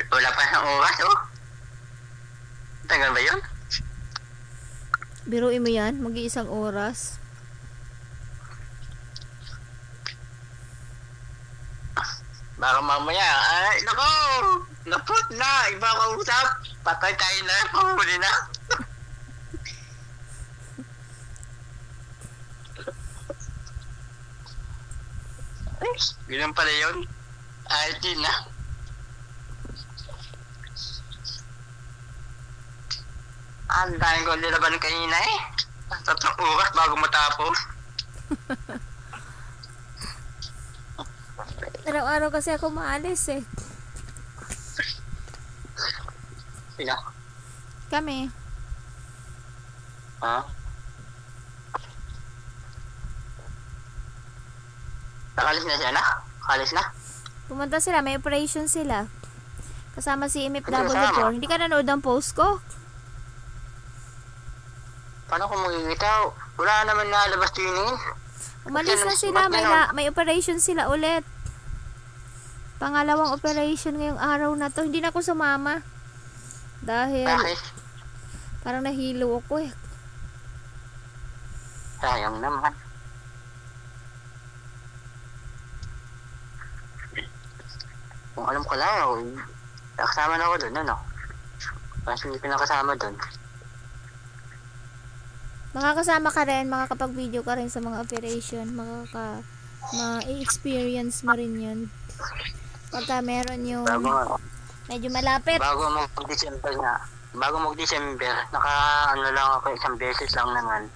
Wala pa ng oras, oh. Tagal ba yun? Biruin mo yan, mag-iisang oras. Baka mamaya, ay, nako! Naput na! Iba ka usap! Patay tayo na, pahuli na. Ay, ganun pala yun. Ayos din na. Ang dahil ko nilaban kanina eh. 3 oras bago matapos. Araw-araw kasi ako maalis eh. Sino? Kami. Ha? Nakalis na siya na? Nakalis na? Pumunta sila, may operation sila. Kasama si Kasama? MFW4. Hindi ka nanood ng post ko? Paano kung magigitaw? Wala naman nalabas din eh. Umalis na sila, may operation sila ulit. Pangalawang operation ngayong araw na to. Hindi na ako sumama. Dahil Bakit? parang nahilo ako eh. Sayang naman. Kung alam ko lang, nakasama na ako doon, ano? Kasi hindi ko nakasama doon. Makakasama ka rin, makakapag-video ka rin sa mga operation. Ma-experience mo rin yun. Pagka meron yung medyo malapit. Bago mag-December nga. Bago mag-December, ano lang ako, isang beses lang naman.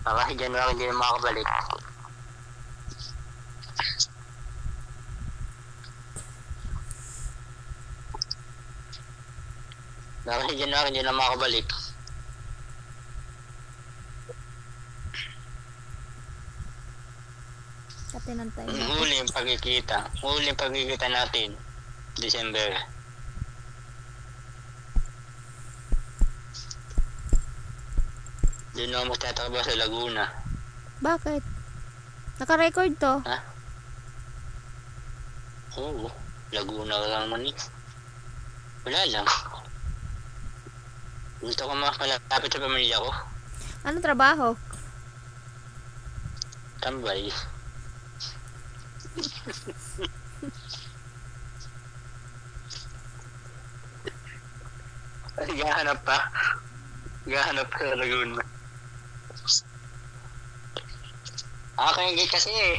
Baka si January hindi na makakabalik. Baka si January hindi na makakabalik. Katinantay natin. Huling pagkikita natin, December. Doon ako magtatakbo sa Laguna. Bakit? Naka-record to. Ha? Oo, Laguna lang man eh. Wala lang. Gusto ko makalapit sa pamilya ko. Anong trabaho? Tambay. Gahanap pa. Gahanap pa sa Laguna. Nakakaingit kasi eh.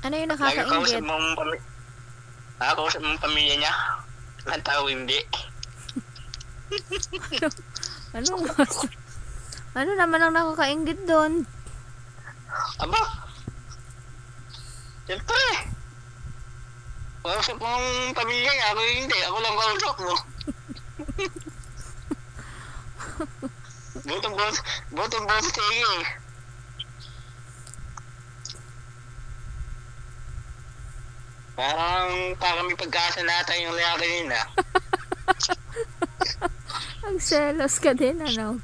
Ano yung Lagi kausap nakakaingit? Nakakausap mong pamilya niya. Ang tao hindi. Ano? Ano naman ang nakakaingit doon? Aba! Siyempre! Kausap mong pamilya niya, ako hindi. Ako lang kausap mo. Botong-botong sige eh. Parang may pagkasa nata yung lalaki nila. Ang selos ka din, ano?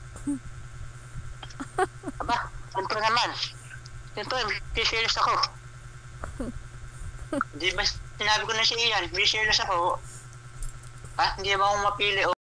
Aba, siyempre naman. Siyempre, serious ako. Di ba sinabi ko na si Ian, serious ako. Ha? Hindi ba akong mapili o